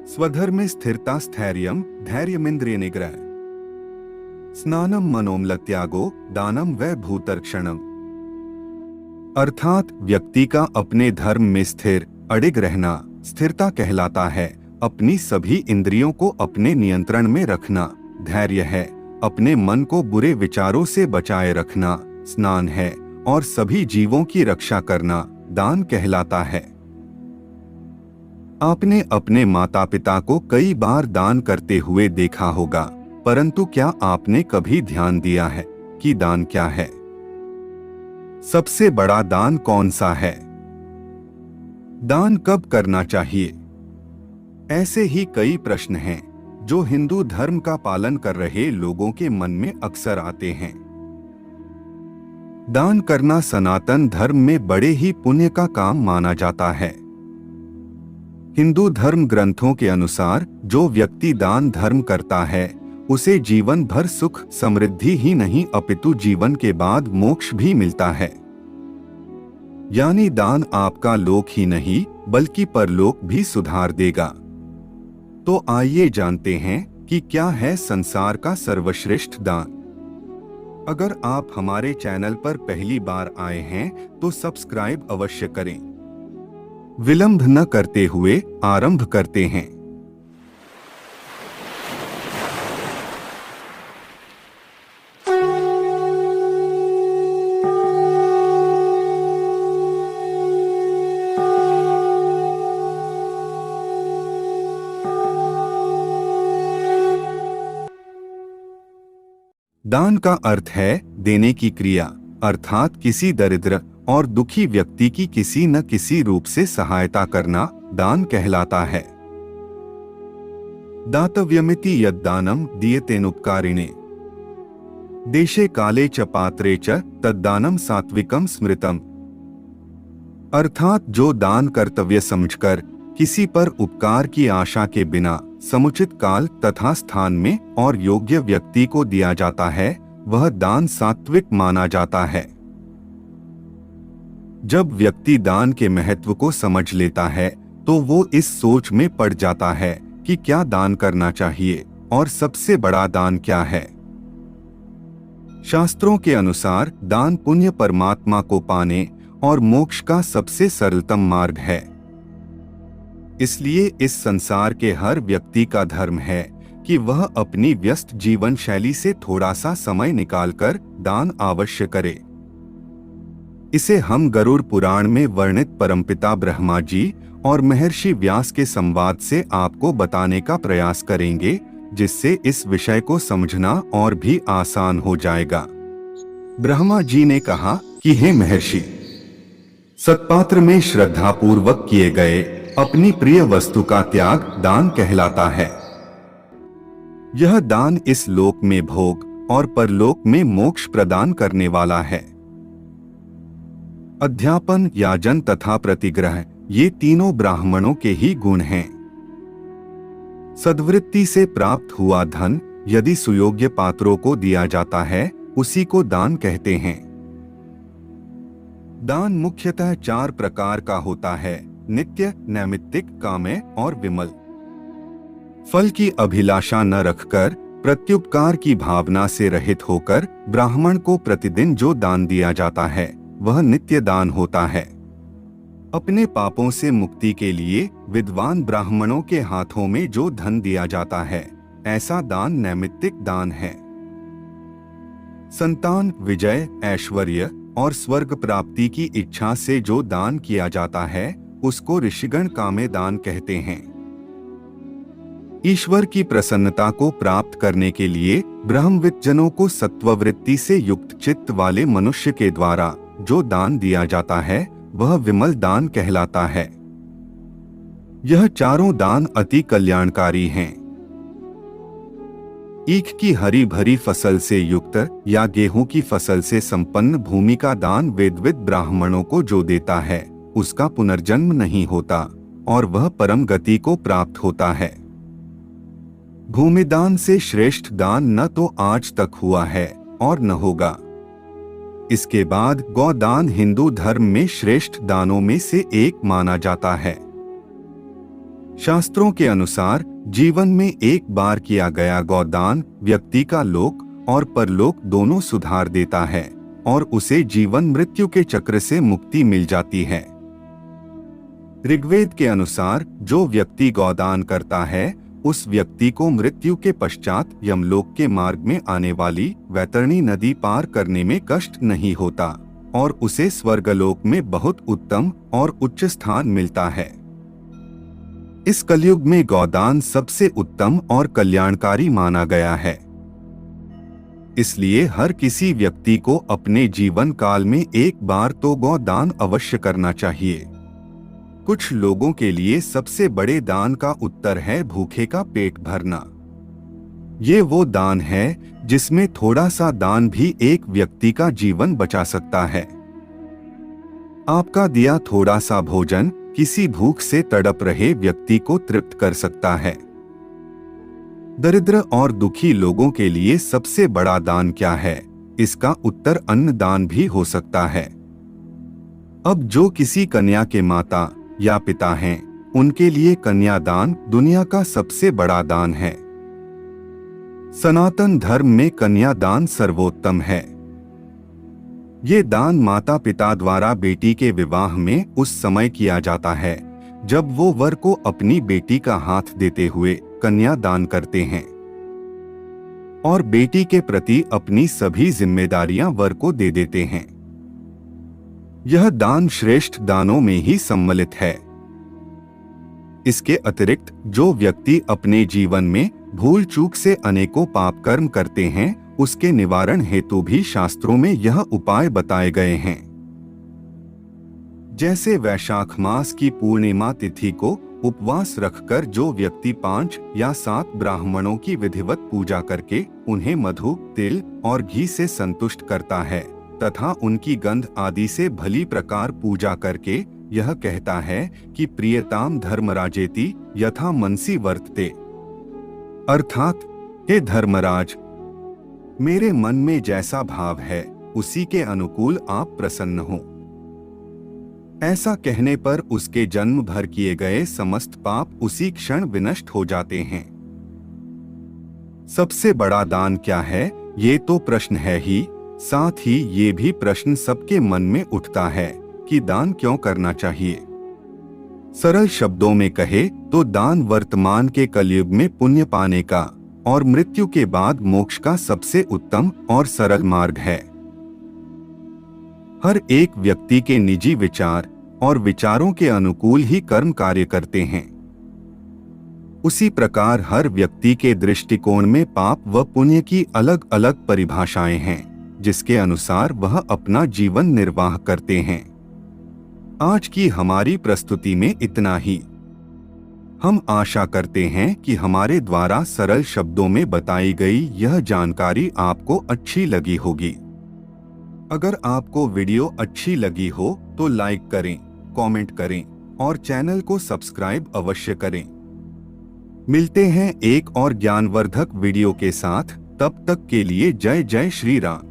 स्वधर्मे स्थिरता स्थैर्यम धैर्यमिंद्रिय निग्रह। स्नानम मनोमलत्यागो दानम वै भूतर्क्षणम। अर्थात व्यक्ति का अपने धर्म में स्थिर अडिग रहना स्थिरता कहलाता है। अपनी सभी इंद्रियों को अपने नियंत्रण में रखना धैर्य है। अपने मन को बुरे विचारों से बचाए रखना स्नान है। और सभी जीवों की रक्षा करना दान कहलाता है। आपने अपने माता पिता को कई बार दान करते हुए देखा होगा, परंतु क्या आपने कभी ध्यान दिया है कि दान क्या है? सबसे बड़ा दान कौन सा है? दान कब करना चाहिए? ऐसे ही कई प्रश्न हैं जो हिंदू धर्म का पालन कर रहे लोगों के मन में अक्सर आते हैं। दान करना सनातन धर्म में बड़े ही पुण्य का काम माना जाता है। हिंदू धर्म ग्रंथों के अनुसार जो व्यक्ति दान धर्म करता है उसे जीवन भर सुख समृद्धि ही नहीं अपितु जीवन के बाद मोक्ष भी मिलता है। यानी दान आपका लोक ही नहीं बल्कि परलोक भी सुधार देगा। तो आइए जानते हैं कि क्या है संसार का सर्वश्रेष्ठ दान। अगर आप हमारे चैनल पर पहली बार आए हैं तो सब्सक्राइब अवश्य करें। विलंब न करते हुए आरंभ करते हैं। दान का अर्थ है देने की क्रिया, अर्थात किसी दरिद्र और दुखी व्यक्ति की किसी न किसी रूप से सहायता करना दान कहलाता है। दातव्यमिति यद्दानम दीयतेनुपकारिणे देशे काले च पात्रे च तद्दानम सात्विकम स्मृतम। अर्थात जो दान कर्तव्य समझकर किसी पर उपकार की आशा के बिना समुचित काल तथा स्थान में और योग्य व्यक्ति को दिया जाता है वह दान सात्विक माना जाता है। जब व्यक्ति दान के महत्व को समझ लेता है तो वो इस सोच में पड़ जाता है कि क्या दान करना चाहिए और सबसे बड़ा दान क्या है। शास्त्रों के अनुसार दान पुण्य परमात्मा को पाने और मोक्ष का सबसे सरलतम मार्ग है। इसलिए इस संसार के हर व्यक्ति का धर्म है कि वह अपनी व्यस्त जीवन शैली से थोड़ा सा समय निकालकर दान अवश्य करे। इसे हम गरुड़ पुराण में वर्णित परमपिता ब्रह्मा जी और महर्षि व्यास के संवाद से आपको बताने का प्रयास करेंगे, जिससे इस विषय को समझना और भी आसान हो जाएगा। ब्रह्मा जी ने कहा कि हे महर्षि, सत्पात्र में श्रद्धापूर्वक किए गए अपनी प्रिय वस्तु का त्याग दान कहलाता है। यह दान इस लोक में भोग और परलोक में मोक्ष प्रदान करने वाला है। अध्यापन, याजन तथा प्रतिग्रह ये तीनों ब्राह्मणों के ही गुण हैं। सद्वृत्ति से प्राप्त हुआ धन यदि सुयोग्य पात्रों को दिया जाता है उसी को दान कहते हैं। दान मुख्यतः 4 प्रकार का होता है: नित्य, नैमित्तिक, काम्य और विमल। फल की अभिलाषा न रखकर प्रत्युपकार की भावना से रहित होकर ब्राह्मण को प्रतिदिन जो दान दिया जाता है वह नित्य दान होता है। अपने पापों से मुक्ति के लिए विद्वान ब्राह्मणों के हाथों में जो धन दिया जाता है ऐसा दान नैमित्तिक दान है। संतान, विजय, ऐश्वर्य और स्वर्ग प्राप्ति की इच्छा से जो दान किया जाता है उसको ऋषिगण काम्य दान कहते हैं। ईश्वर की प्रसन्नता को प्राप्त करने के लिए ब्रह्मविद् जनों को सत्ववृत्ति से युक्त चित्त वाले मनुष्य के द्वारा जो दान दिया जाता है वह विमल दान कहलाता है। यह चारों दान अति कल्याणकारी हैं। ईख की हरी भरी फसल से युक्त या गेहूं की फसल से संपन्न भूमि का दान वेदविद ब्राह्मणों को जो देता है उसका पुनर्जन्म नहीं होता और वह परम गति को प्राप्त होता है। भूमिदान से श्रेष्ठ दान न तो आज तक हुआ है और न होगा। इसके बाद गौदान हिंदू धर्म में श्रेष्ठ दानों में से एक माना जाता है। शास्त्रों के अनुसार जीवन में एक बार किया गया गौदान व्यक्ति का लोक और परलोक दोनों सुधार देता है और उसे जीवन मृत्यु के चक्र से मुक्ति मिल जाती है। ऋग्वेद के अनुसार जो व्यक्ति गौदान करता है उस व्यक्ति को मृत्यु के पश्चात यमलोक के मार्ग में आने वाली वैतरणी नदी पार करने में कष्ट नहीं होता और उसे स्वर्गलोक में बहुत उत्तम और उच्च स्थान मिलता है। इस कलयुग में गौदान सबसे उत्तम और कल्याणकारी माना गया है। इसलिए हर किसी व्यक्ति को अपने जीवन काल में एक बार तो गौदान अवश्य करना चाहिए। कुछ लोगों के लिए सबसे बड़े दान का उत्तर है भूखे का पेट भरना। ये वो दान है जिसमें थोड़ा सा दान भी एक व्यक्ति का जीवन बचा सकता है। आपका दिया थोड़ा सा भोजन किसी भूख से तड़प रहे व्यक्ति को तृप्त कर सकता है। दरिद्र और दुखी लोगों के लिए सबसे बड़ा दान क्या है? इसका उत्तर अन्न दान भी हो सकता है। अब जो किसी कन्या के माता या पिता हैं, उनके लिए कन्यादान दुनिया का सबसे बड़ा दान है। सनातन धर्म में कन्यादान सर्वोत्तम है। ये दान माता पिता द्वारा बेटी के विवाह में उस समय किया जाता है जब वो वर को अपनी बेटी का हाथ देते हुए कन्यादान करते हैं और बेटी के प्रति अपनी सभी जिम्मेदारियां वर को दे देते हैं। यह दान श्रेष्ठ दानों में ही सम्मिलित है। इसके अतिरिक्त जो व्यक्ति अपने जीवन में भूल चूक से अनेकों पाप कर्म करते हैं उसके निवारण हेतु भी शास्त्रों में यह उपाय बताए गए हैं। जैसे वैशाख मास की पूर्णिमा तिथि को उपवास रखकर जो व्यक्ति 5 या 7 ब्राह्मणों की विधिवत पूजा करके उन्हें मधु, तिल और घी से संतुष्ट करता है तथा उनकी गंध आदि से भली प्रकार पूजा करके यह कहता है कि प्रियताम धर्मराजेति यथा मनसी वर्तते, अर्थात हे धर्मराज, मेरे मन में जैसा भाव है उसी के अनुकूल आप प्रसन्न हो। ऐसा कहने पर उसके जन्म भर किए गए समस्त पाप उसी क्षण विनष्ट हो जाते हैं। सबसे बड़ा दान क्या है, ये तो प्रश्न है ही, साथ ही ये भी प्रश्न सबके मन में उठता है कि दान क्यों करना चाहिए। सरल शब्दों में कहे तो दान वर्तमान के कलयुग में पुण्य पाने का और मृत्यु के बाद मोक्ष का सबसे उत्तम और सरल मार्ग है। हर एक व्यक्ति के निजी विचार और विचारों के अनुकूल ही कर्म कार्य करते हैं। उसी प्रकार हर व्यक्ति के दृष्टिकोण में पाप व पुण्य की अलग अलग परिभाषाएं हैं जिसके अनुसार वह अपना जीवन निर्वाह करते हैं। आज की हमारी प्रस्तुति में इतना ही। हम आशा करते हैं कि हमारे द्वारा सरल शब्दों में बताई गई यह जानकारी आपको अच्छी लगी होगी। अगर आपको वीडियो अच्छी लगी हो तो लाइक करें, कमेंट करें और चैनल को सब्सक्राइब अवश्य करें। मिलते हैं एक और ज्ञानवर्धक वीडियो के साथ, तब तक के लिए जय जय श्री राम।